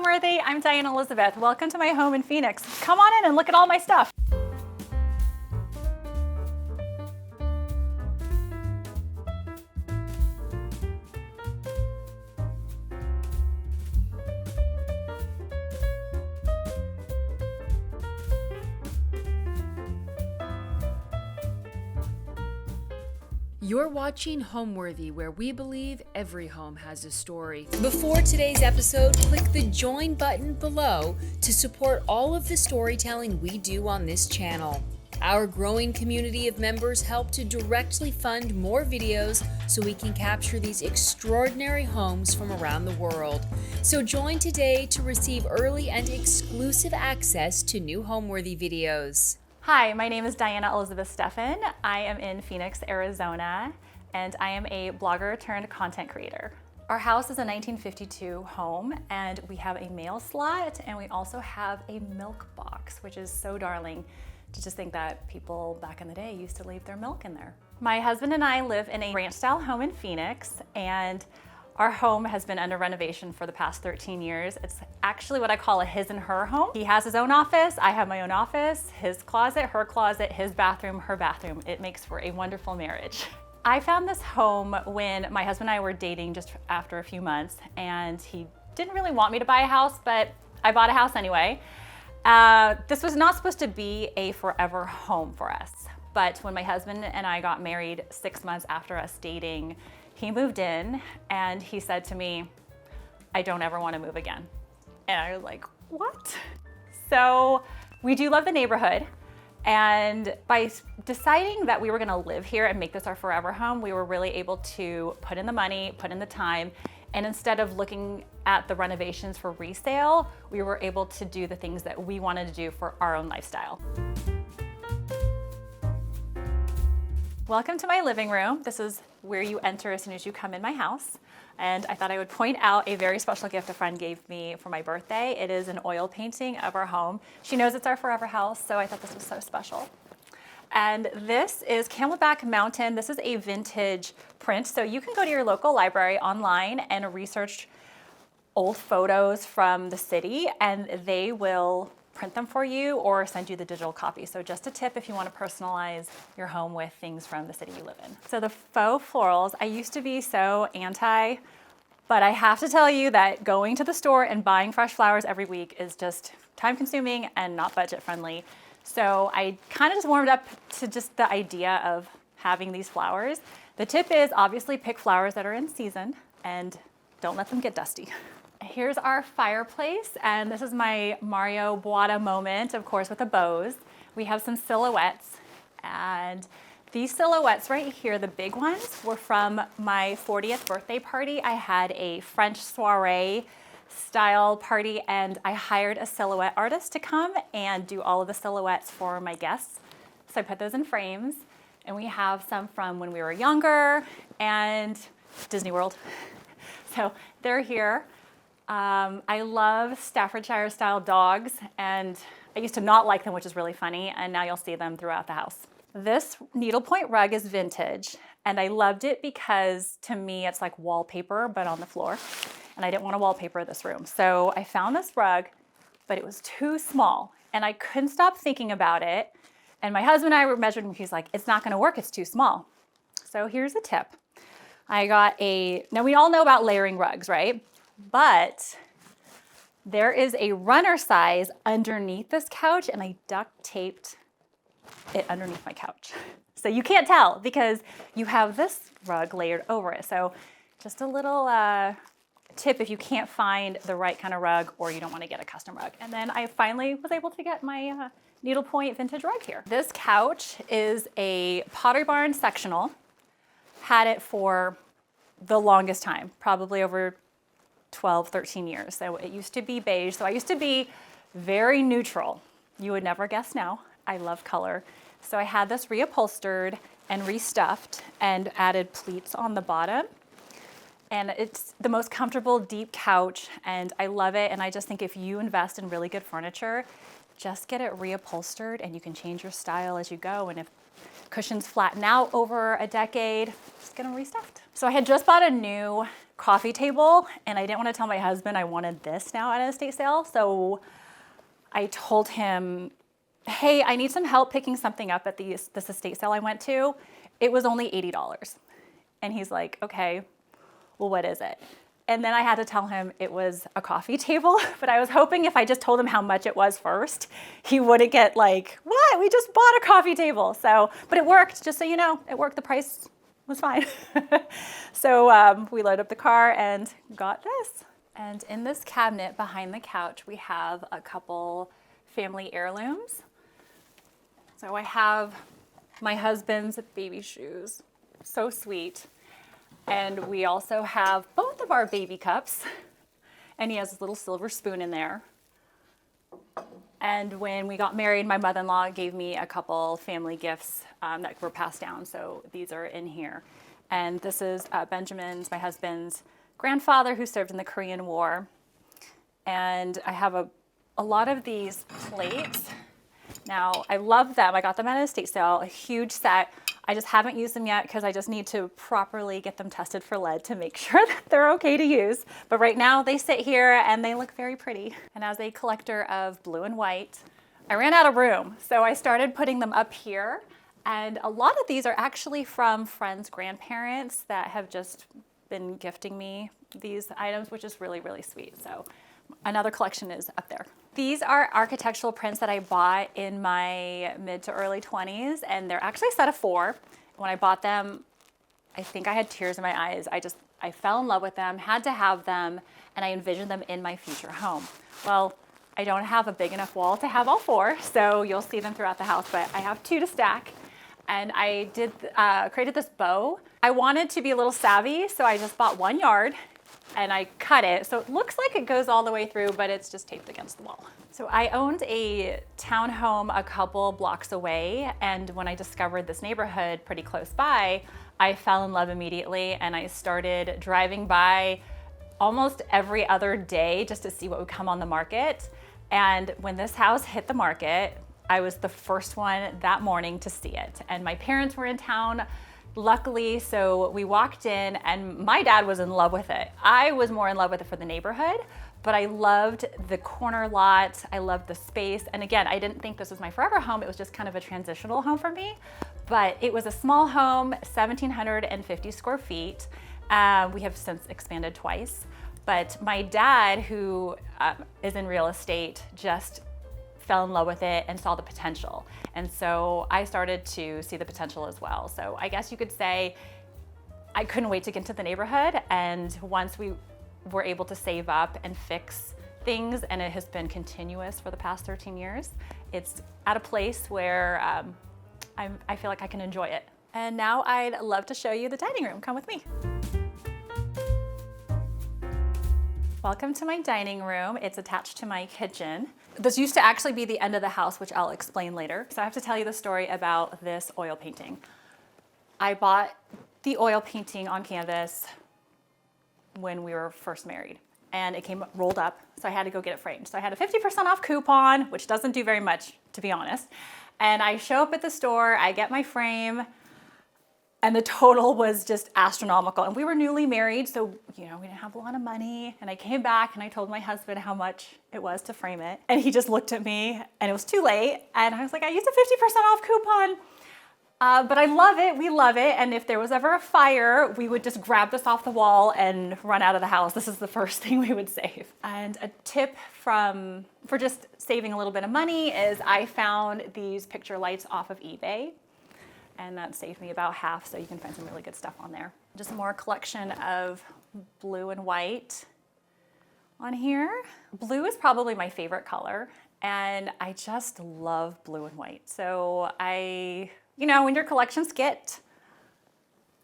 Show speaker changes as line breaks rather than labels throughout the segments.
Homeworthy. I'm Diana Elizabeth. Welcome to my home in Phoenix. Come on in and look at all my stuff.
You're watching Homeworthy, where we believe every home has a story. Before today's episode, click the join button below to support all of the storytelling we do on this channel. Our growing community of members help to directly fund more videos so we can capture these extraordinary homes from around the world. So join today to receive early and exclusive access to new Homeworthy videos.
Hi, my name is Diana Elizabeth Steffen. I am in Phoenix, Arizona, and I am a blogger turned content creator. Our house is a 1952 home, and we have a mail slot, and we also have a milk box, which is so darling to just think that people back in the day used to leave their milk in there. My husband and I live in a ranch-style home in Phoenix, and our home has been under renovation for the past 13 years. It's actually what I call a his and her home. He has his own office, I have my own office, his closet, his bathroom, her bathroom. It makes for a wonderful marriage. I found this home when my husband and I were dating just after a few months, and he didn't really want me to buy a house, but I bought a house anyway. This was not supposed to be a forever home for us, but when my husband and I got married 6 months after us dating, he moved in and he said to me, "I don't ever want to move again." And I was like, what? So we do love the neighborhood. And by deciding that we were gonna live here and make this our forever home, we were really able to put in the money, put in the time, and instead of looking at the renovations for resale, we were able to do the things that we wanted to do for our own lifestyle. Welcome to my living room. This is where you enter as soon as you come in my house. And I thought I would point out a very special gift a friend gave me for my birthday. It is an oil painting of our home. She knows it's our forever house, so I thought this was so special. And this is Camelback Mountain. This is a vintage print. So you can go to your local library online and research old photos from the city, and they will print them for you or send you the digital copy. So just a tip if you want to personalize your home with things from the city you live in. So the faux florals, I used to be so anti, but I have to tell you that going to the store and buying fresh flowers every week is just time consuming and not budget friendly. So I kind of just warmed up to just the idea of having these flowers. The tip is obviously pick flowers that are in season and don't let them get dusty. Here's our fireplace, and this is my Mario Boada moment, of course, with the bows. We have some silhouettes, and these silhouettes right here, the big ones, were from my 40th birthday party. I had a French soiree style party, and I hired a silhouette artist to come and do all of the silhouettes for my guests. So I put those in frames, and we have some from when we were younger and Disney World. So they're here. I love Staffordshire style dogs, and I used to not like them, which is really funny, and now you'll see them throughout the house. This needlepoint rug is vintage, and I loved it because to me it's like wallpaper but on the floor, and I didn't want to wallpaper this room. So I found this rug, but it was too small, and I couldn't stop thinking about it, and my husband and I were measuring, he's like, "It's not going to work, it's too small." So here's a tip. Now we all know about layering rugs, right? But there is a runner size underneath this couch, and I duct taped it underneath my couch. So you can't tell because you have this rug layered over it. So just a little tip if you can't find the right kind of rug or you don't want to get a custom rug. And then I finally was able to get my needlepoint vintage rug here. This couch is a Pottery Barn sectional. Had it for the longest time, probably over 12, 13 years. So it used to be beige. So I used to be very neutral. You would never guess now. I love color. So I had this reupholstered and restuffed and added pleats on the bottom. And it's the most comfortable, deep couch, and I love it. And I just think if you invest in really good furniture, just get it reupholstered and you can change your style as you go. And if cushions flatten out over a decade, just get them restuffed. So I had just bought a new coffee table, and I didn't want to tell my husband I wanted this now at an estate sale. So I told him, hey, I need some help picking something up at this estate sale I went to. It was only $80. And he's like, okay, well, what is it? And then I had to tell him it was a coffee table, but I was hoping if I just told him how much it was first, he wouldn't get like, what? We just bought a coffee table. So, but it worked, just so you know, it worked. The price was fine. So we loaded up the car and got this. And in this cabinet behind the couch, we have a couple family heirlooms. So I have my husband's baby shoes, so sweet. And we also have both of our baby cups, and he has this little silver spoon in there. And when we got married, my mother-in-law gave me a couple family gifts that were passed down, so these are in here. And this is Benjamin's, my husband's grandfather, who served in the Korean War. And I have a lot of these plates. Now, I love them. I got them at an estate sale, a huge set. I just haven't used them yet because I just need to properly get them tested for lead to make sure that they're okay to use. But right now they sit here and they look very pretty. And as a collector of blue and white, I ran out of room. So I started putting them up here. And a lot of these are actually from friends' grandparents that have just been gifting me these items, which is really, really sweet. So another collection is up there. These are architectural prints that I bought in my mid to early 20s, and they're actually a set of 4. When I bought them, I think I had tears in my eyes. I fell in love with them, had to have them, and I envisioned them in my future home. Well, I don't have a big enough wall to have all 4, so you'll see them throughout the house, but I have 2 to stack. And I created this bow. I wanted to be a little savvy, so I just bought 1 yard and I cut it. So it looks like it goes all the way through, but it's just taped against the wall. So I owned a townhome a couple blocks away, and when I discovered this neighborhood pretty close by, I fell in love immediately, and I started driving by almost every other day just to see what would come on the market. And when this house hit the market, I was the first one that morning to see it. And my parents were in town, luckily, so we walked in and my dad was in love with it. I was more in love with it for the neighborhood, but I loved the corner lot. I loved the space. And again, I didn't think this was my forever home. It was just kind of a transitional home for me, but it was a small home, 1,750 square feet. We have since expanded twice, but my dad, who is in real estate, just fell in love with it and saw the potential. And so I started to see the potential as well. So I guess you could say I couldn't wait to get into the neighborhood. And once we were able to save up and fix things, and it has been continuous for the past 13 years, it's at a place where I feel like I can enjoy it. And now I'd love to show you the dining room. Come with me. Welcome to my dining room. It's attached to my kitchen. This used to actually be the end of the house, which I'll explain later. So I have to tell you the story about this oil painting. I bought the oil painting on canvas when we were first married, and it came rolled up, so I had to go get it framed. So I had a 50% off coupon, which doesn't do very much, to be honest. And I show up at the store, I get my frame, and the total was just astronomical. And we were newly married, so we didn't have a lot of money. And I came back and I told my husband how much it was to frame it. And he just looked at me, and it was too late. And I was like, I used a 50% off coupon. But I love it, we love it. And if there was ever a fire, we would just grab this off the wall and run out of the house. This is the first thing we would save. And a tip for just saving a little bit of money is I found these picture lights off of eBay. And that saved me about half, so you can find some really good stuff on there. Just more collection of blue and white on here. Blue is probably my favorite color, and I just love blue and white. So when your collections get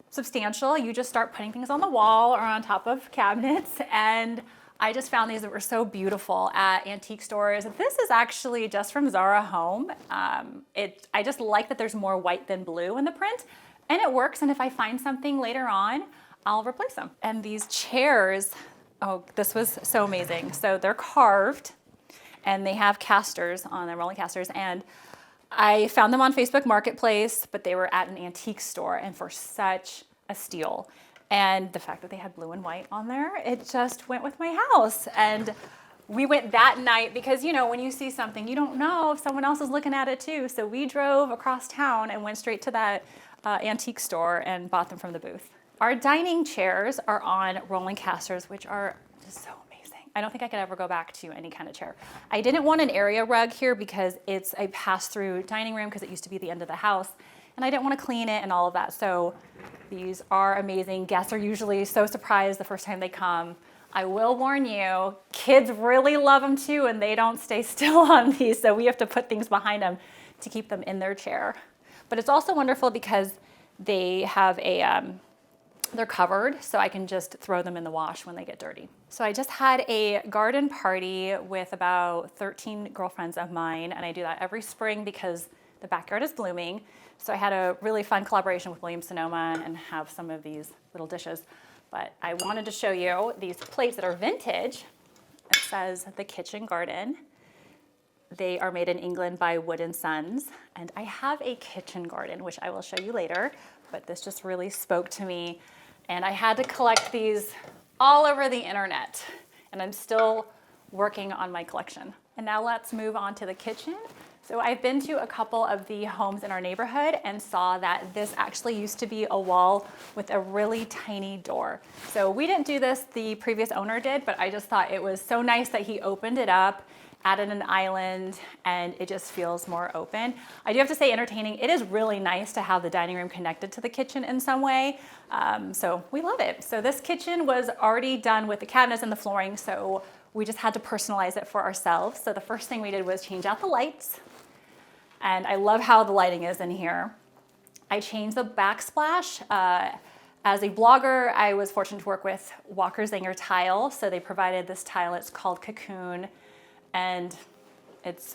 substantial, you just start putting things on the wall or on top of cabinets, and I just found these that were so beautiful at antique stores. This is actually just from Zara Home. I just like that there's more white than blue in the print, and it works. And if I find something later on, I'll replace them. And these chairs, oh, this was so amazing. So they're carved, and they have casters on them, rolling casters. And I found them on Facebook Marketplace, but they were at an antique store and for such a steal. And the fact that they had blue and white on there, it just went with my house. And we went that night because, you know, when you see something, you don't know if someone else is looking at it too. So we drove across town and went straight to that antique store and bought them from the booth. Our dining chairs are on rolling casters, which are just so amazing. I don't think I could ever go back to any kind of chair. I didn't want an area rug here because it's a pass-through dining room because it used to be the end of the house. And I didn't want to clean it and all of that. So these are amazing. Guests are usually so surprised the first time they come. I will warn you, kids really love them too, and they don't stay still on these. So we have to put things behind them to keep them in their chair. But it's also wonderful because they have they're covered, so I can just throw them in the wash when they get dirty. So I just had a garden party with about 13 girlfriends of mine, and I do that every spring because the backyard is blooming. So I had a really fun collaboration with Williams-Sonoma and have some of these little dishes. But I wanted to show you these plates that are vintage. It says the kitchen garden. They are made in England by Wood & Sons. And I have a kitchen garden, which I will show you later, but this just really spoke to me. And I had to collect these all over the internet. And I'm still working on my collection. And now let's move on to the kitchen. So I've been to a couple of the homes in our neighborhood and saw that this actually used to be a wall with a really tiny door. So we didn't do this, the previous owner did, but I just thought it was so nice that he opened it up, added an island, and it just feels more open. I do have to say entertaining. It is really nice to have the dining room connected to the kitchen in some way. So we love it. So this kitchen was already done with the cabinets and the flooring, so we just had to personalize it for ourselves. So the first thing we did was change out the lights. And I love how the lighting is in here. I changed the backsplash. As a blogger, I was fortunate to work with Walker Zanger Tile. So they provided this tile, it's called Cocoon. And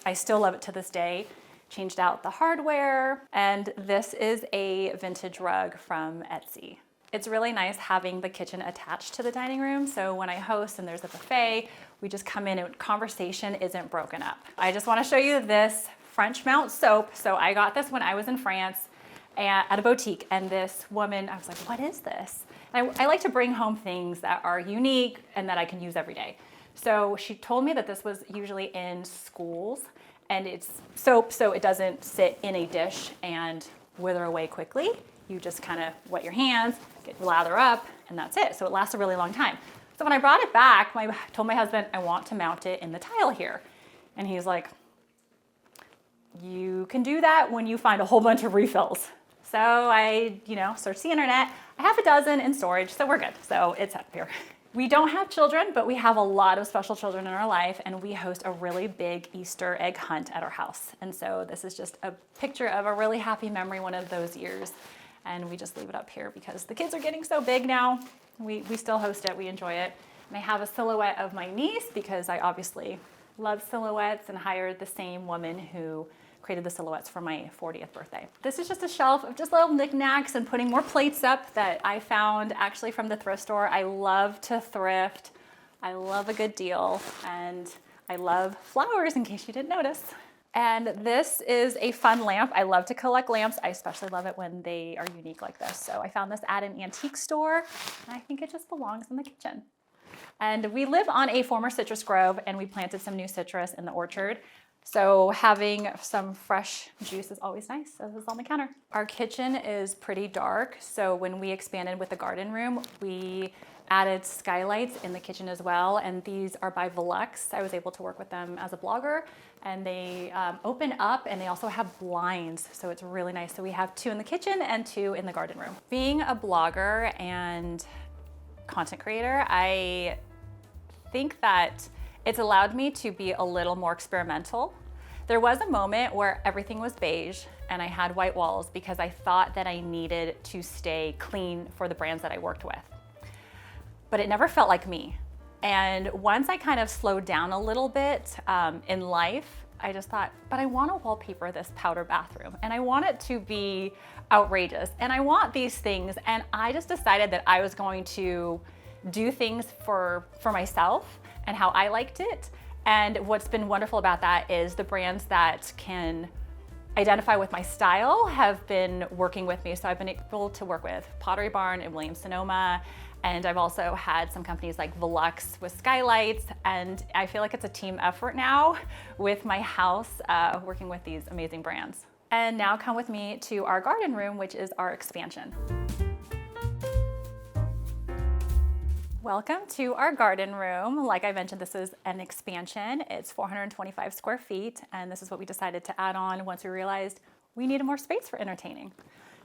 I still love it to this day. Changed out the hardware. And this is a vintage rug from Etsy. It's really nice having the kitchen attached to the dining room. So when I host and there's a buffet, we just come in and conversation isn't broken up. I just want to show you this French mount soap. So I got this when I was in France at a boutique, and this woman, I was like, what is this? And I like to bring home things that are unique and that I can use every day. So she told me that this was usually in schools, and it's soap so it doesn't sit in a dish and wither away quickly. You just kind of wet your hands, lather up, and that's it. So it lasts a really long time. So when I brought it back, I told my husband, I want to mount it in the tile here. And he's like, you can do that when you find a whole bunch of refills. So I, searched the internet. I have a dozen in storage, so we're good. So it's up here. We don't have children, but we have a lot of special children in our life, and we host a really big Easter egg hunt at our house. And so this is just a picture of a really happy memory one of those years. And we just leave it up here because the kids are getting so big now. We still host it, we enjoy it. And I have a silhouette of my niece because I obviously love silhouettes and hired the same woman who created the silhouettes for my 40th birthday. This is just a shelf of just little knickknacks and putting more plates up that I found actually from the thrift store. I love to thrift. I love a good deal, and I love flowers in case you didn't notice. And this is a fun lamp. I love to collect lamps. I especially love it when they are unique like this. So I found this at an antique store, and I think it just belongs in the kitchen. And we live on a former citrus grove, and we planted some new citrus in the orchard. So having some fresh juice is always nice. So this is on the counter. Our kitchen is pretty dark. So when we expanded with the garden room, we added skylights in the kitchen as well. And these are by Velux. I was able to work with them as a blogger, and they open up, and they also have blinds. So it's really nice. So we have 2 in the kitchen and 2 in the garden room. Being a blogger and content creator, I think that it's allowed me to be a little more experimental. There was a moment where everything was beige and I had white walls because I thought that I needed to stay clean for the brands that I worked with. But it never felt like me. And once I kind of slowed down a little bit in life, I just thought, but I want to wallpaper this powder bathroom, and I want it to be outrageous, and I want these things. And I just decided that I was going to do things for myself and how I liked it. And what's been wonderful about that is the brands that can identify with my style have been working with me. So I've been able to work with Pottery Barn and Williams-Sonoma, and I've also had some companies like Velux with skylights, and I feel like it's a team effort now with my house, working with these amazing brands. And now come with me to our garden room, which is our expansion. Welcome to our garden room. Like I mentioned, this is an expansion. It's 425 square feet, and this is what we decided to add on once we realized we needed more space for entertaining.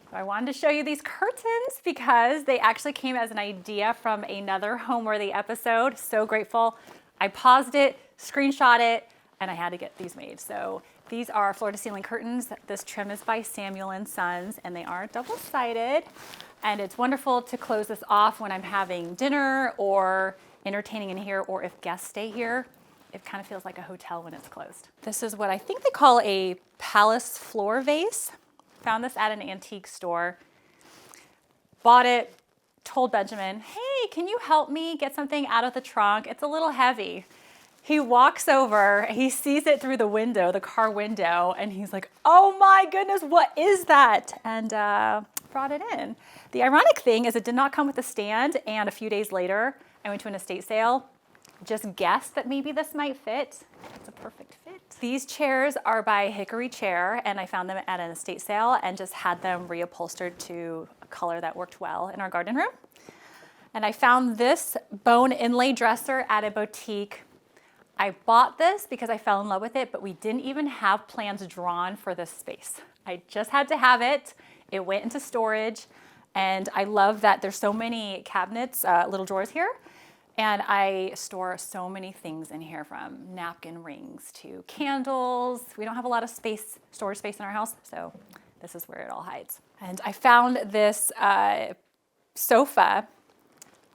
So I wanted to show you these curtains because they actually came as an idea from another Homeworthy episode. So grateful. I paused it, screenshot it, and I had to get these made. So these are floor-to-ceiling curtains. This trim is by Samuel & Sons, and they are double-sided. And it's wonderful to close this off when I'm having dinner or entertaining in here, or if guests stay here. It kind of feels like a hotel when it's closed. This is what I think they call a palace floor vase. Found this at an antique store. Bought it, told Benjamin, hey, can you help me get something out of the trunk? It's a little heavy. He walks over, he sees it through the window, the car window, and he's like, oh my goodness, what is that? And brought it in. The ironic thing is it did not come with a stand, and a few days later, I went to an estate sale, just guessed that maybe this might fit. It's a perfect fit. These chairs are by Hickory Chair, and I found them at an estate sale and just had them reupholstered to a color that worked well in our garden room. And I found this bone inlay dresser at a boutique. I bought this because I fell in love with it, but we didn't even have plans drawn for this space. I just had to have it. It went into storage, and I love that there's so many cabinets, little drawers here, and I store so many things in here, from napkin rings to candles. We don't have a lot of space, storage space in our house, so this is where it all hides. And I found this sofa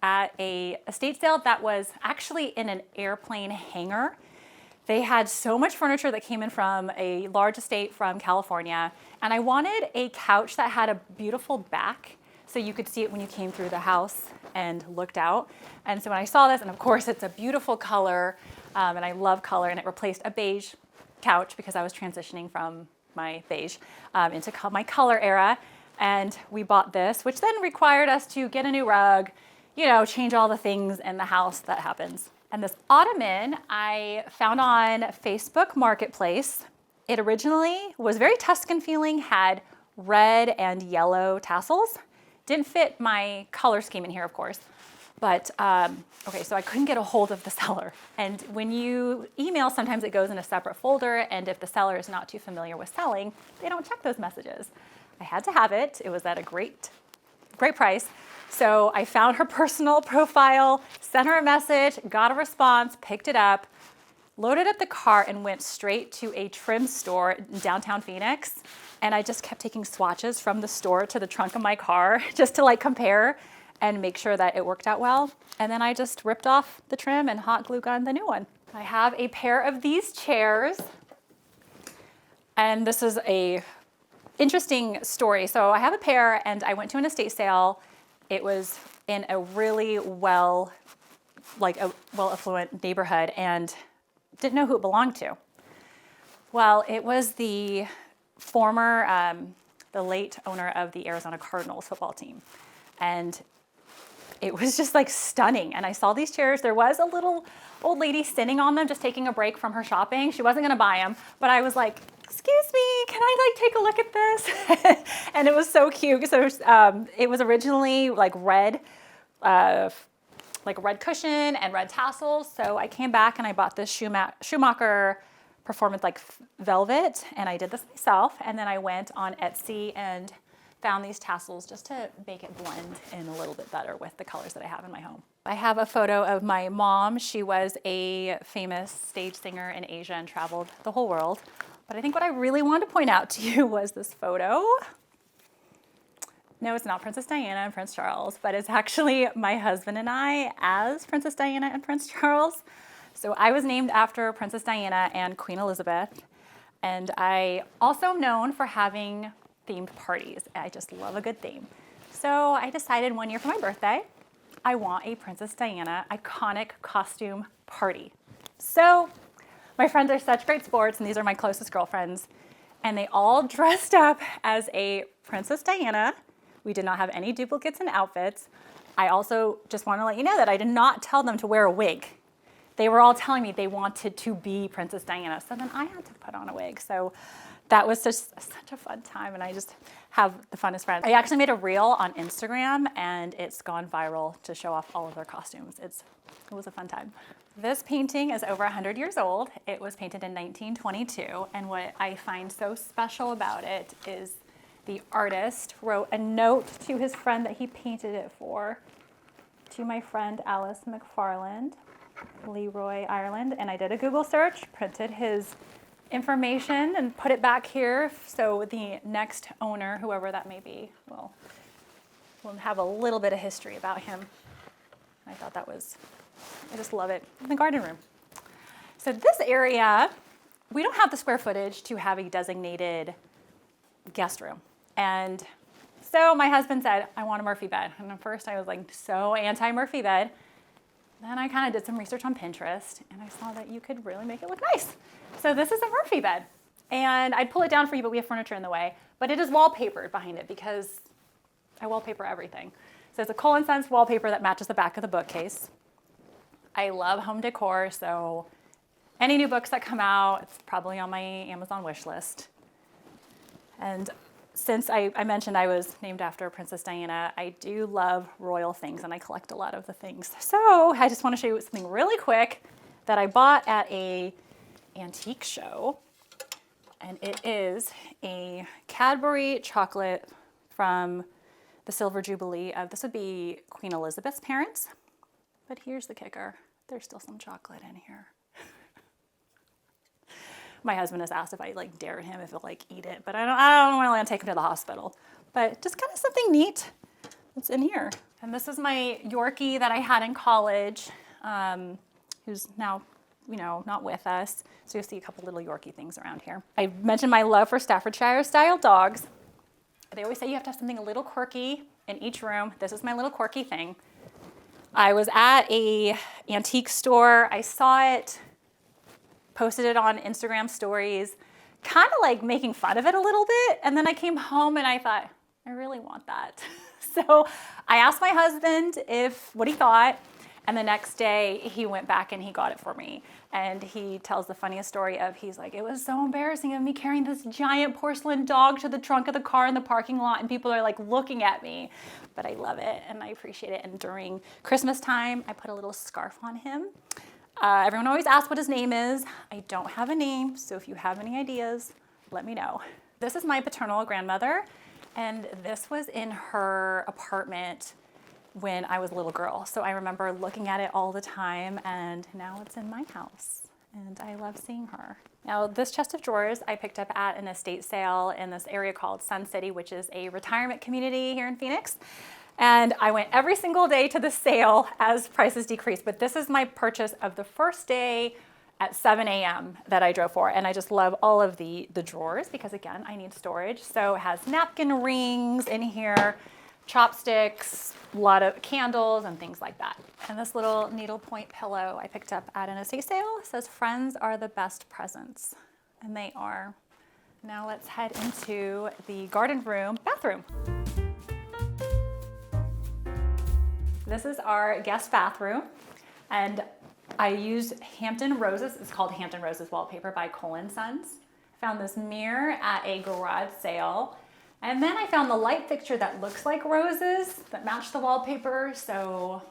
at a estate sale that was actually in an airplane hangar. They had so much furniture that came in from a large estate from California, and I wanted a couch that had a beautiful back so you could see it when you came through the house and looked out. And so when I saw this, and of course it's a beautiful color, and I love color, and it replaced a beige couch because I was transitioning from my beige into my color era. And we bought this, which then required us to get a new rug, you know, change all the things in the house that happens. And this ottoman I found on Facebook Marketplace. It originally was very Tuscan feeling, had red and yellow tassels. Didn't fit my color scheme in here, of course. But, okay, so I couldn't get a hold of the seller. And when you email, sometimes it goes in a separate folder, and if the seller is not too familiar with selling, they don't check those messages. I had to have it. It was at a great price. So I found her personal profile, sent her a message, got a response, picked it up, loaded up the car, and went straight to a trim store in downtown Phoenix. And I just kept taking swatches from the store to the trunk of my car just to like compare and make sure that it worked out well. And then I just ripped off the trim and hot glue gunned the new one. I have a pair of these chairs, and this is a interesting story. So I have a pair, and I went to an estate sale. It was in a really well-affluent neighborhood, and didn't know who it belonged to. Well, it was the former, the late owner of the Arizona Cardinals football team. And it was just like stunning. And I saw these chairs. There was a little old lady sitting on them, just taking a break from her shopping. She wasn't gonna buy them, but I was like, excuse me, can I like take a look at this? And it was so cute. So it was originally like red cushion and red tassels. So I came back and I bought this Schumacher Performance like velvet, and I did this myself. And then I went on Etsy and found these tassels just to make it blend in a little bit better with the colors that I have in my home. I have a photo of my mom. She was a famous stage singer in Asia and traveled the whole world. But I think what I really wanted to point out to you was this photo. No, it's not Princess Diana and Prince Charles, but it's actually my husband and I as Princess Diana and Prince Charles. So I was named after Princess Diana and Queen Elizabeth. And I also am known for having themed parties. I just love a good theme. So I decided one year for my birthday, I want a Princess Diana iconic costume party. So my friends are such great sports, and these are my closest girlfriends. and they all dressed up as a Princess Diana. We did not have any duplicates in outfits. I also just want to let you know that I did not tell them to wear a wig. They were all telling me they wanted to be Princess Diana, so then I had to put on a wig. So that was just such a fun time, and I just have the funnest friends. I actually made a reel on Instagram, and it's gone viral to show off all of their costumes. It was a fun time. This painting is over 100 years old. It was painted in 1922, and what I find so special about it is the artist wrote a note to his friend that he painted it for, to my friend Alice McFarland, Leroy, Ireland, and I did a Google search, printed his information and put it back here so the next owner, whoever that may be, will have a little bit of history about him. I thought that was, I just love it. In the garden room. So this area, we don't have the square footage to have a designated guest room. And so my husband said, I want a Murphy bed. And at first I was like so anti-Murphy bed. Then I kind of did some research on Pinterest and I saw that you could really make it look nice. So this is a Murphy bed. And I'd pull it down for you, but we have furniture in the way. But it is wallpapered behind it because I wallpaper everything. So it's a Cole & Sons wallpaper that matches the back of the bookcase. I love home decor, so any new books that come out, it's probably on my Amazon wish list. And since I mentioned I was named after Princess Diana, I do love royal things and I collect a lot of the things. So I just want to show you something really quick that I bought at a antique show. And it is a Cadbury chocolate from the Silver Jubilee of, this would be Queen Elizabeth's parents. But here's the kicker, there's still some chocolate in here. My husband has asked if I dare him if he'll eat it, but I don't want to take him to the hospital. But just kind of something neat that's in here. And this is my Yorkie that I had in college, who's now, not with us. So you'll see a couple little Yorkie things around here. I mentioned my love for Staffordshire style dogs. They always say you have to have something a little quirky in each room. This is my little quirky thing. I was at a antique store. I saw it, posted it on Instagram stories, kind of making fun of it a little bit. And then I came home and I thought, I really want that. So I asked my husband what he thought. And the next day he went back and he got it for me. And he tells the funniest story he's like, it was so embarrassing of me carrying this giant porcelain dog to the trunk of the car in the parking lot and people are looking at me. But I love it and I appreciate it. And during Christmas time, I put a little scarf on him. Everyone always asks what his name is. I don't have a name, so if you have any ideas, let me know. This is my paternal grandmother, and this was in her apartment when I was a little girl. So I remember looking at it all the time, and now it's in my house, and I love seeing her. Now, this chest of drawers I picked up at an estate sale in this area called Sun City, which is a retirement community here in Phoenix. And I went every single day to the sale as prices decreased. But this is my purchase of the first day at 7 a.m. that I drove for. And I just love all of the drawers because, again, I need storage. So it has napkin rings in here, chopsticks, a lot of candles and things like that. And this little needlepoint pillow I picked up at an estate sale. It says, friends are the best presents. And they are. Now let's head into the garden room, bathroom. This is our guest bathroom, and I use Hampton Roses. It's called Hampton Roses Wallpaper by Cole & Sons. Found this mirror at a garage sale, and then I found the light fixture that looks like roses that match the wallpaper, so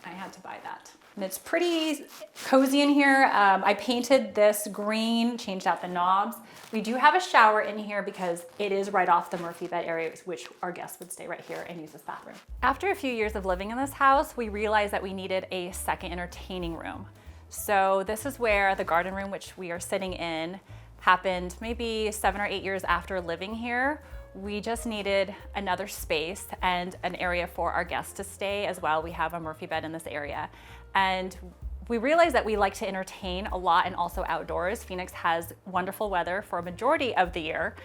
I had to buy that. And it's pretty cozy in here. I painted this green, changed out the knobs. We do have a shower in here because it is right off the Murphy bed area, which our guests would stay right here and use this bathroom. After a few years of living in this house, we realized that we needed a second entertaining room. So this is where the garden room, which we are sitting in, happened maybe 7 or 8 years after living here. We just needed another space and an area for our guests to stay as well. We have a Murphy bed in this area. And we realized that we like to entertain a lot and also outdoors. Phoenix has wonderful weather for a majority of the year.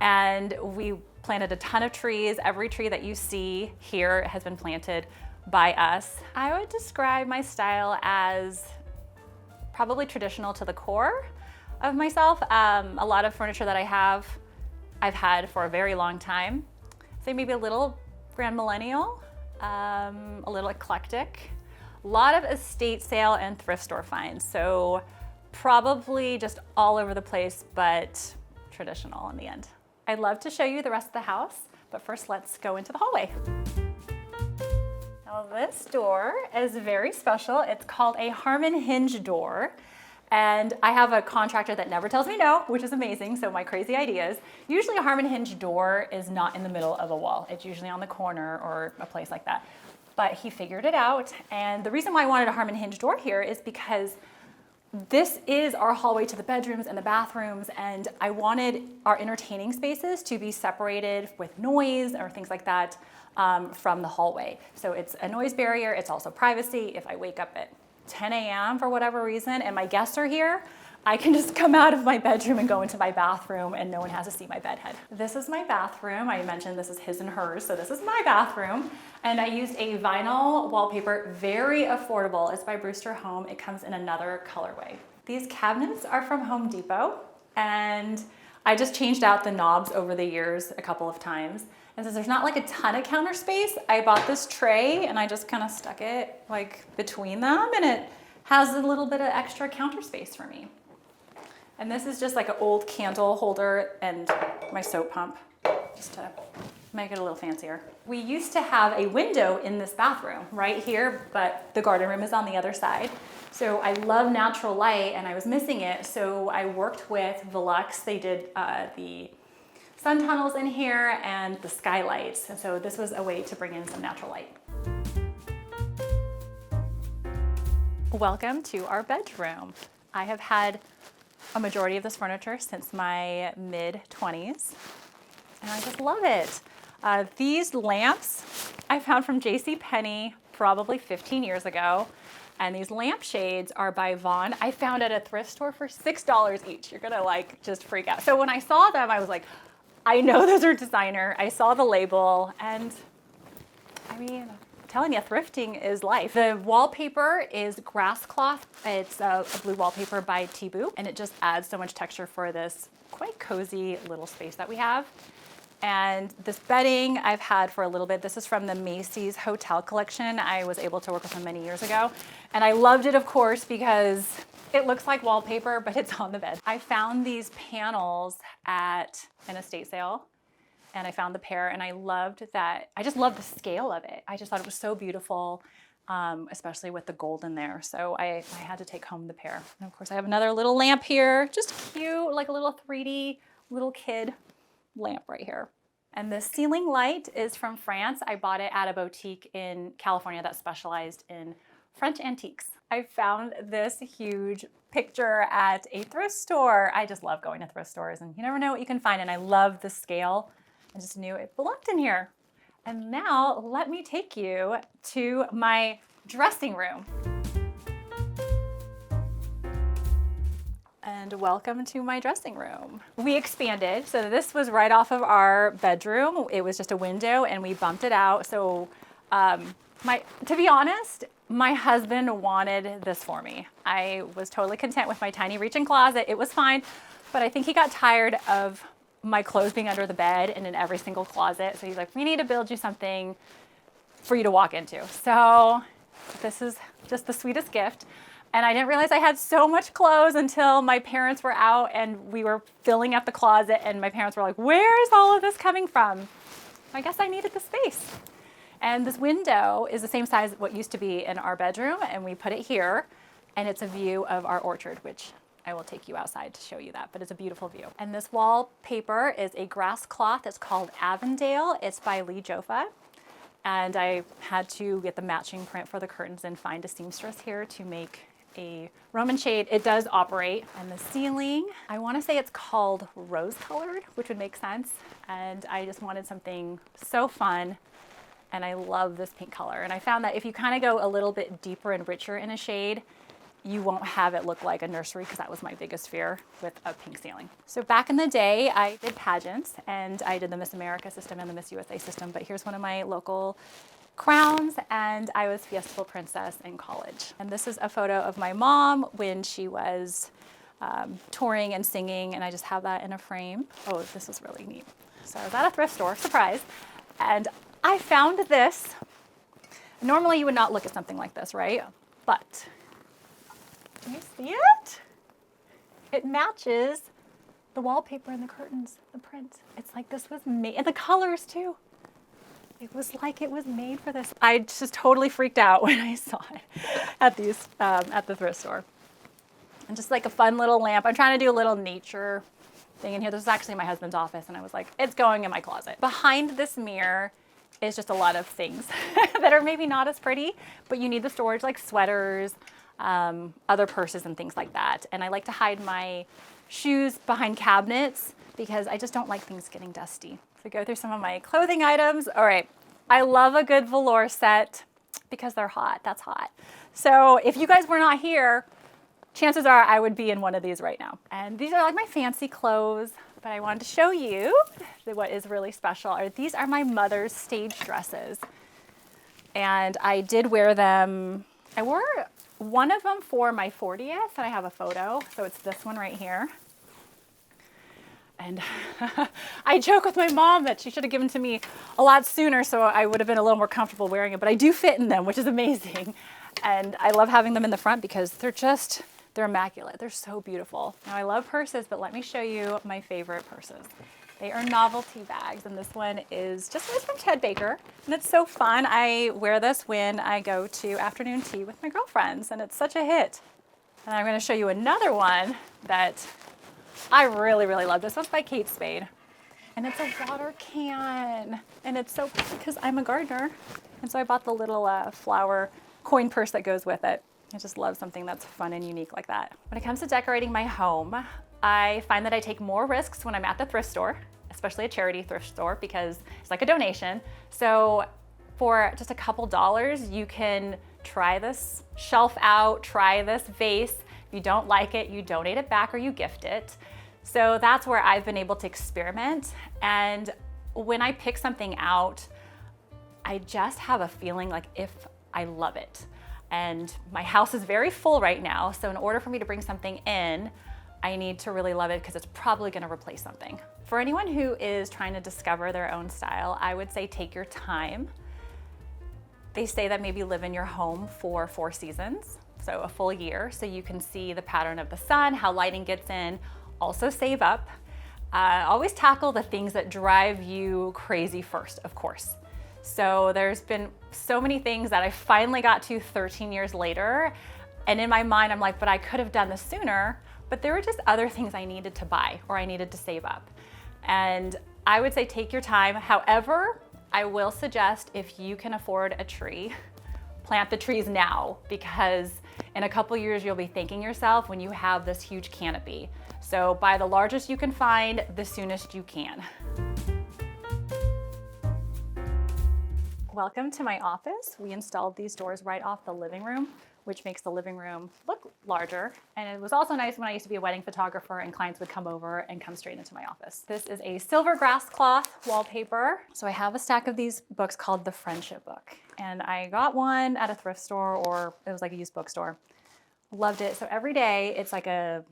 And we planted a ton of trees. Every tree that you see here has been planted by us. I would describe my style as probably traditional to the core of myself. A lot of furniture that I have I've had for a very long time. Say maybe a little grand millennial, a little eclectic, a lot of estate sale and thrift store finds. So probably just all over the place, but traditional in the end. I'd love to show you the rest of the house, but first let's go into the hallway. Now this door is very special. It's called a Harmon hinge door. And I have a contractor that never tells me no, which is amazing, so my crazy ideas. Usually a Harmon hinge door is not in the middle of a wall. It's usually on the corner or a place like that. But he figured it out, and the reason why I wanted a Harmon hinge door here is because this is our hallway to the bedrooms and the bathrooms, and I wanted our entertaining spaces to be separated with noise or things like that from the hallway. So it's a noise barrier, it's also privacy. If I wake up at 10 a.m. for whatever reason and my guests are here, I can just come out of my bedroom and go into my bathroom and no one has to see my bed head. This is my bathroom. I mentioned this is his and hers, so this is my bathroom. And I used a vinyl wallpaper, very affordable. It's by Brewster Home. It comes in another colorway. These cabinets are from Home Depot, and I just changed out the knobs over the years a couple of times. And since there's not like a ton of counter space, I bought this tray and I just kind of stuck it like between them, and it has a little bit of extra counter space for me. And this is just like an old candle holder and my soap pump, just to make it a little fancier. We used to have a window in this bathroom right here, but the garden room is on the other side. So I love natural light and I was missing it. So I worked with Velux. They did the sun tunnels in here and the skylights. And so this was a way to bring in some natural light. Welcome to our bedroom. I have had a majority of this furniture since my mid-20s, and I just love it. These lamps I found from JCPenney probably 15 years ago, and these lampshades are by Vaughn. I found at a thrift store for $6 each. You're gonna like just freak out. So when I saw them, I was like, I know those are designer. I saw the label, and I mean, I'm telling you, thrifting is life. The wallpaper is grass cloth. It's a blue wallpaper by Tibu, and it just adds so much texture for this quite cozy little space that we have. And this bedding I've had for a little bit. This is from the Macy's Hotel Collection. I was able to work with them many years ago. And I loved it, of course, because it looks like wallpaper, but it's on the bed. I found these panels at an estate sale, and I found the pair, and I loved that. I just loved the scale of it. I just thought it was so beautiful, especially with the gold in there. So I had to take home the pair. And of course, I have another little lamp here, just cute, like a little 3D little kid lamp right here. And the ceiling light is from France. I bought it at a boutique in California that specialized in French antiques. I found this huge picture at a thrift store. I just love going to thrift stores, and you never know what you can find, and I love the scale. I just knew it belonged in here. And now let me take you to my dressing room. And welcome to my dressing room. We expanded, so this was right off of our bedroom. It was just a window and we bumped it out. So to be honest, my husband wanted this for me. I was totally content with my tiny reach-in closet. It was fine, but I think he got tired of my clothes being under the bed and in every single closet. So he's like, we need to build you something for you to walk into. So this is just the sweetest gift. And I didn't realize I had so much clothes until my parents were out and we were filling up the closet, and my parents were like, where is all of this coming from? I guess I needed the space. And this window is the same size as what used to be in our bedroom, and we put it here, and it's a view of our orchard, which I will take you outside to show you that, but it's a beautiful view. And this wallpaper is a grass cloth. It's called Avondale. It's by Lee Joffa. And I had to get the matching print for the curtains and find a seamstress here to make a Roman shade. It does operate. And the ceiling, I want to say it's called rose colored, which would make sense. And I just wanted something so fun. And I love this pink color. And I found that if you kind of go a little bit deeper and richer in a shade, you won't have it look like a nursery, because that was my biggest fear with a pink ceiling. So back in the day, I did pageants, and I did the Miss America system and the Miss USA system, but here's one of my local crowns, and I was Fiestable Princess in college. And this is a photo of my mom when she was touring and singing, and I just have that in a frame. Oh, this is really neat. So I was at a thrift store, surprise, and I found this. Normally you would not look at something like this, right? But, can you see it? It matches the wallpaper and the curtains, the print. It's like this was made, and the colors too. It was like it was made for this. I just totally freaked out when I saw it at the thrift store. And just like a fun little lamp. I'm trying to do a little nature thing in here. This is actually my husband's office, and I was like, it's going in my closet. Behind this mirror is just a lot of things that are maybe not as pretty, but you need the storage, like sweaters, other purses and things like that. And I like to hide my shoes behind cabinets because I just don't like things getting dusty. So go through some of my clothing items. All right, I love a good velour set because they're hot. That's hot. So if you guys were not here, chances are I would be in one of these right now. And these are like my fancy clothes, but I wanted to show you that what is really special. These are my mother's stage dresses. And I did wear them. I wore one of them for my 40th, and I have a photo. So it's this one right here. And I joke with my mom that she should have given to me a lot sooner so I would have been a little more comfortable wearing it, but I do fit in them, which is amazing. And I love having them in the front because they're immaculate. They're so beautiful. Now I love purses, but let me show you my favorite purses. They are novelty bags, and this one is from Ted Baker, and it's so fun. I wear this when I go to afternoon tea with my girlfriends, and it's such a hit. And I'm gonna show you another one that I really, really love. This one's by Kate Spade, and it's a water can, and it's so pretty because I'm a gardener, and so I bought the little flower coin purse that goes with it. I just love something that's fun and unique like that. When it comes to decorating my home, I find that I take more risks when I'm at the thrift store, especially a charity thrift store, because it's like a donation. So for just a couple dollars, you can try this shelf out, try this vase. If you don't like it, you donate it back or you gift it. So that's where I've been able to experiment. And when I pick something out, I just have a feeling like if I love it. And my house is very full right now, so in order for me to bring something in, I need to really love it because it's probably gonna replace something. For anyone who is trying to discover their own style, I would say take your time. They say that maybe live in your home for 4 seasons, so a full year, so you can see the pattern of the sun, how lighting gets in. Also save up. Always tackle the things that drive you crazy first, of course. So there's been so many things that I finally got to 13 years later. And in my mind, I'm like, but I could have done this sooner, but there were just other things I needed to buy or I needed to save up. And I would say take your time. However, I will suggest if you can afford a tree, plant the trees now, because in a couple years, you'll be thanking yourself when you have this huge canopy. So buy the largest you can find, the soonest you can. Welcome to my office. We installed these doors right off the living room, which makes the living room look larger. And it was also nice when I used to be a wedding photographer and clients would come over and come straight into my office. This is a silver grass cloth wallpaper. So I have a stack of these books called the Friendship Book. And I got one at a thrift store, or it was like a used bookstore. Loved it. So every day it's like a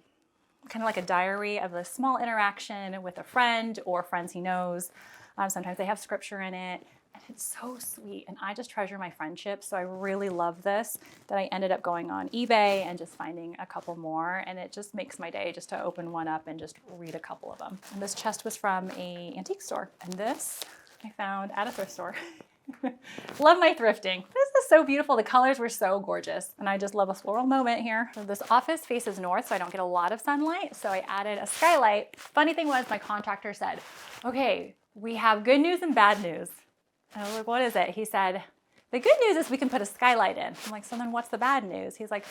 kind of like a diary of a small interaction with a friend or friends he knows. Sometimes they have scripture in it. And it's so sweet, and I just treasure my friendships, so I really love this, that I ended up going on eBay and just finding a couple more, and it just makes my day just to open one up and just read a couple of them. And this chest was from an antique store, and this I found at a thrift store. Love my thrifting. This is so beautiful. The colors were so gorgeous, and I just love a floral moment here. So this office faces north, so I don't get a lot of sunlight, so I added a skylight. Funny thing was, my contractor said, okay, we have good news and bad news. And I was like, what is it? He said, the good news is we can put a skylight in. I'm like, so then what's the bad news? He's like,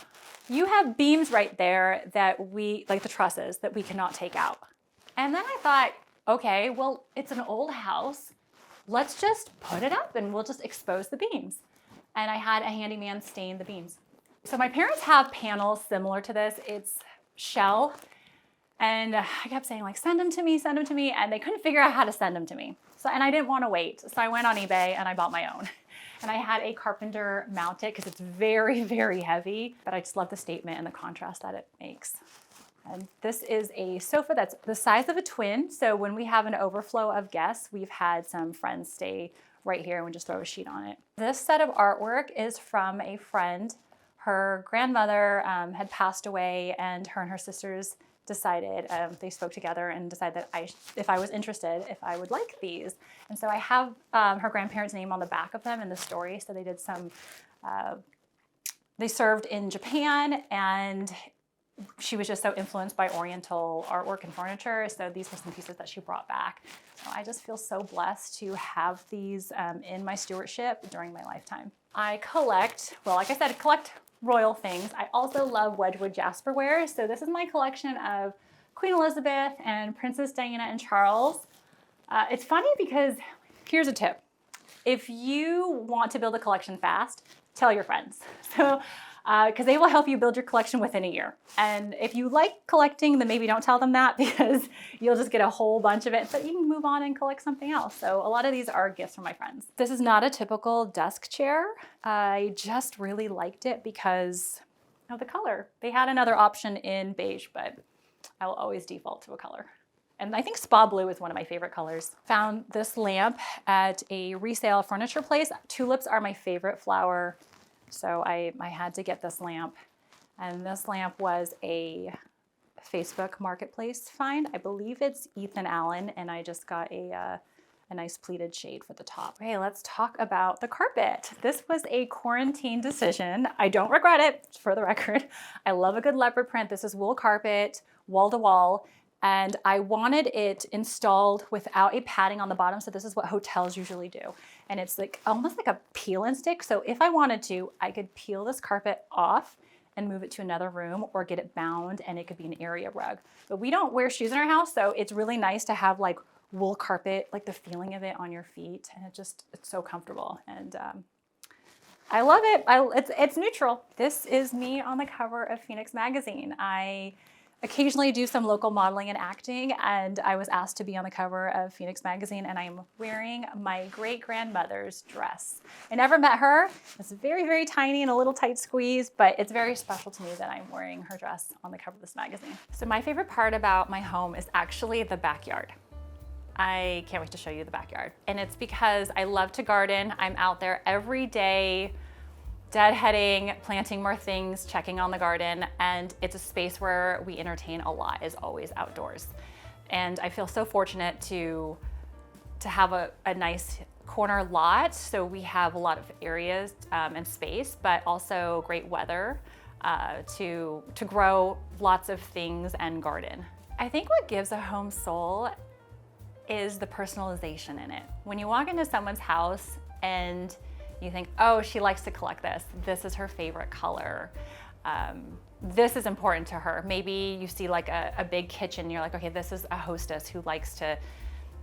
you have beams right there that like the trusses, that we cannot take out. And then I thought, okay, well, it's an old house. Let's just put it up and we'll just expose the beams. And I had a handyman stain the beams. So my parents have panels similar to this. It's shell. And I kept saying, like, send them to me, and they couldn't figure out how to send them to me. And I didn't want to wait. So I went on eBay and I bought my own. And I had a carpenter mount it because it's very, very heavy, but I just love the statement and the contrast that it makes. And this is a sofa that's the size of a twin. So when we have an overflow of guests, we've had some friends stay right here and we just throw a sheet on it. This set of artwork is from a friend. Her grandmother had passed away, and her sisters decided, they spoke together and decided that if I was interested, if I would like these. And so I have her grandparents' name on the back of them in the story. So they did some, they served in Japan, and she was just so influenced by Oriental artwork and furniture. So these were some pieces that she brought back. So I just feel so blessed to have these in my stewardship during my lifetime. I collect, well, like I said, I collect royal things. I also love Wedgwood Jasperware. So this is my collection of Queen Elizabeth and Princess Diana and Charles. It's funny because here's a tip. If you want to build a collection fast, tell your friends. So, because they will help you build your collection within a year. And if you like collecting, then maybe don't tell them that, because you'll just get a whole bunch of it, but you can move on and collect something else. So a lot of these are gifts from my friends. This is not a typical desk chair. I just really liked it because of the color. They had another option in beige, but I will always default to a color. And I think spa blue is one of my favorite colors. Found this lamp at a resale furniture place. Tulips are my favorite flower. So I had to get this lamp, and this lamp was a Facebook Marketplace find. I believe it's Ethan Allen, and I just got a nice pleated shade for the top. Okay, let's talk about the carpet. This was a quarantine decision. I don't regret it, for the record. I love a good leopard print. This is wool carpet, wall to wall. And I wanted it installed without a padding on the bottom. So this is what hotels usually do. And it's like almost like a peel and stick. So if I wanted to, I could peel this carpet off and move it to another room, or get it bound, and it could be an area rug. But we don't wear shoes in our house, so it's really nice to have like wool carpet, like the feeling of it on your feet. And it's so comfortable. And I love it. It's neutral. This is me on the cover of Phoenix magazine. I occasionally do some local modeling and acting, and I was asked to be on the cover of Phoenix magazine, and I'm wearing my great-grandmother's dress. I never met her. It's very, very tiny and a little tight squeeze, but it's very special to me that I'm wearing her dress on the cover of this magazine. So my favorite part about my home is actually the backyard. I can't wait to show you the backyard. And it's because I love to garden. I'm out there every day, deadheading, planting more things, checking on the garden, and it's a space where we entertain a lot, is always outdoors. And I feel so fortunate to have a nice corner lot, so we have a lot of areas and space, but also great weather to grow lots of things and garden. I think what gives a home soul is the personalization in it. When you walk into someone's house and you think, oh, she likes to collect this. This is her favorite color. This is important to her. Maybe you see like a big kitchen, you're like, okay, this is a hostess who likes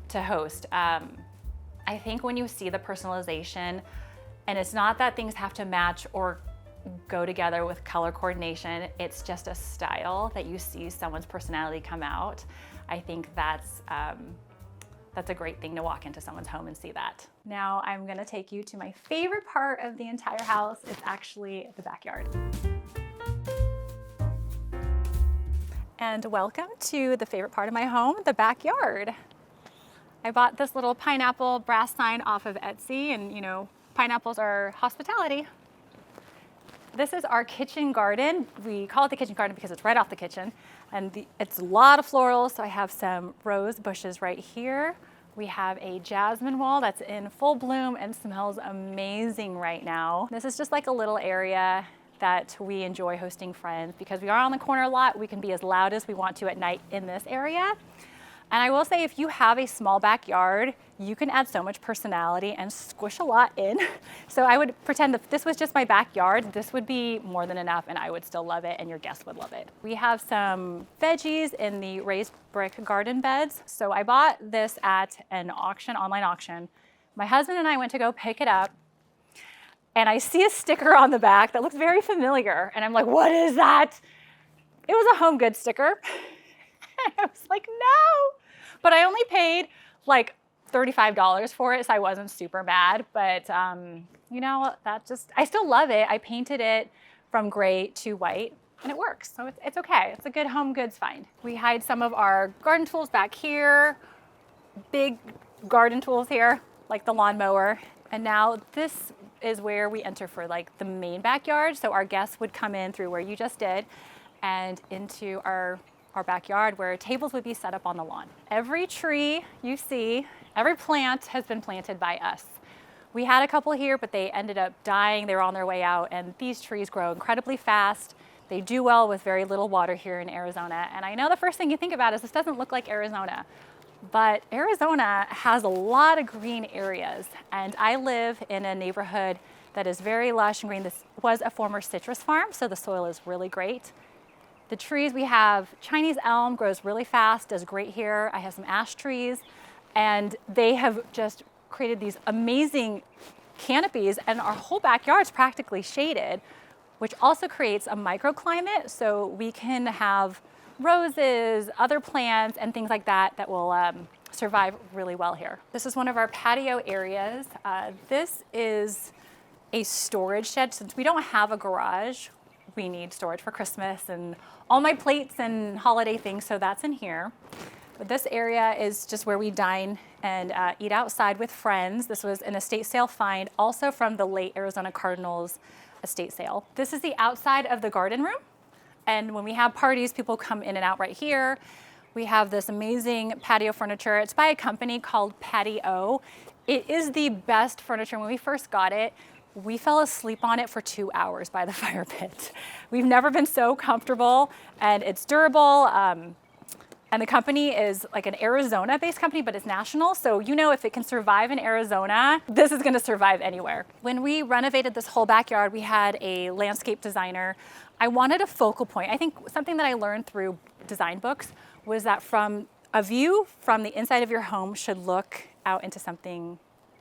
to host. I think when you see the personalization, and it's not that things have to match or go together with color coordination, it's just a style that you see someone's personality come out. I think that's a great thing to walk into someone's home and see that. Now I'm gonna take you to my favorite part of the entire house. It's actually the backyard. And welcome to the favorite part of my home, the backyard. I bought this little pineapple brass sign off of Etsy, and you know, pineapples are hospitality. This is our kitchen garden. We call it the kitchen garden because it's right off the kitchen. And it's a lot of florals. So I have some rose bushes right here. We have a jasmine wall that's in full bloom and smells amazing right now. This is just like a little area that we enjoy hosting friends, because we are on the corner lot. We can be as loud as we want to at night in this area. And I will say, if you have a small backyard, you can add so much personality and squish a lot in. So I would pretend if this was just my backyard, this would be more than enough, and I would still love it, and your guests would love it. We have some veggies in the raised brick garden beds. So I bought this at an auction, online auction. My husband and I went to go pick it up, and I see a sticker on the back that looks very familiar. And I'm like, what is that? It was a Home Goods sticker. I was like, no. But I only paid like $35 for it, so I wasn't super mad. But you know, I still love it. I painted it from gray to white. and it works. So it's okay. It's a good home goods find. We hide some of our garden tools back here, big garden tools here, like the lawnmower. And now this is where we enter for like the main backyard. So our guests would come in through where you just did and into our backyard where tables would be set up on the lawn. Every tree you see, every plant has been planted by us. We had a couple here, but they ended up dying. They were on their way out, and these trees grow incredibly fast. They do well with very little water here in Arizona. And I know the first thing you think about is this doesn't look like Arizona, but Arizona has a lot of green areas. And I live in a neighborhood that is very lush and green. This was a former citrus farm, so the soil is really great. The trees we have, Chinese elm grows really fast, does great here. I have some ash trees, and they have just created these amazing canopies, and our whole backyard's practically shaded, which also creates a microclimate, so we can have roses, other plants, and things like that that will survive really well here. This is one of our patio areas. This is a storage shed. Since we don't have a garage, we need storage for Christmas and all my plates and holiday things, so that's in here. But this area is just where we dine and eat outside with friends. This was an estate sale find, also from the late Arizona Cardinals estate sale. This is the outside of the garden room. And when we have parties, people come in and out right here. We have this amazing patio furniture. It's by a company called Patio. It is the best furniture. When we first got it, we fell asleep on it for 2 hours by the fire pit. We've never been so comfortable, and it's durable. And the company is like an Arizona-based company, but it's national. So you know if it can survive in Arizona, this is gonna survive anywhere. When we renovated this whole backyard, we had a landscape designer. I wanted a focal point. I think something that I learned through design books was that from a view from the inside of your home should look out into something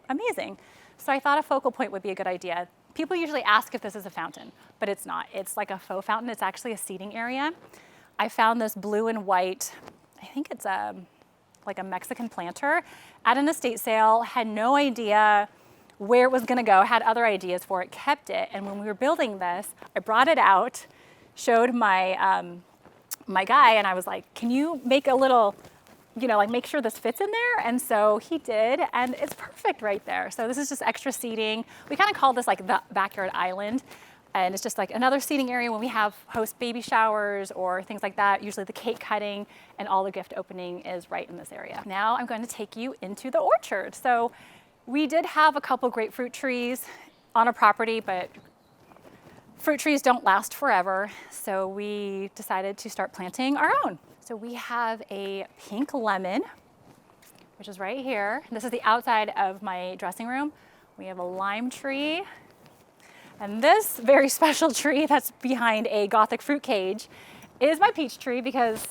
amazing. So I thought a focal point would be a good idea. People usually ask if this is a fountain, but it's not. It's like a faux fountain. It's actually a seating area. I found this blue and white, I think it's like a Mexican planter at an estate sale, had no idea where it was gonna go, had other ideas for it, kept it. And when we were building this, I brought it out, showed my, my guy, and I was like, can you make a little, you know, like make sure this fits in there? And so he did, and it's perfect right there. So this is just extra seating. We kind of call this like the backyard island. And it's just like another seating area when we host baby showers or things like that. Usually the cake cutting and all the gift opening is right in this area. Now I'm going to take you into the orchard. So we did have a couple grapefruit trees on a property, but fruit trees don't last forever. So we decided to start planting our own. So we have a pink lemon, which is right here. This is the outside of my dressing room. We have a lime tree. And this very special tree that's behind a Gothic fruit cage is my peach tree because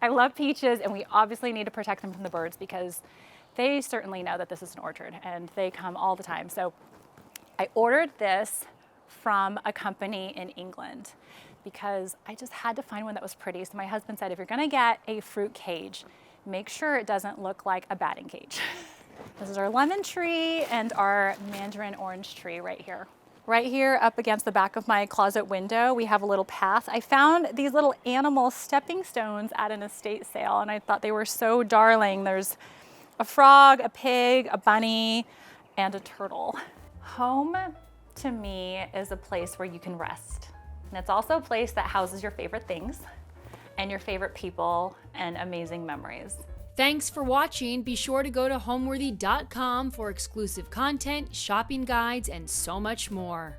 I love peaches, and we obviously need to protect them from the birds because they certainly know that this is an orchard and they come all the time. So I ordered this from a company in England because I just had to find one that was pretty. So my husband said, if you're gonna get a fruit cage, make sure it doesn't look like a batting cage. This is our lemon tree and our mandarin orange tree right here. Right here up against the back of my closet window, we have a little path. I found these little animal stepping stones at an estate sale, and I thought they were so darling. There's a frog, a pig, a bunny, and a turtle. Home, to me, is a place where you can rest. And it's also a place that houses your favorite things and your favorite people and amazing memories.
Thanks for watching. Be sure to go to homeworthy.com for exclusive content, shopping guides, and so much more.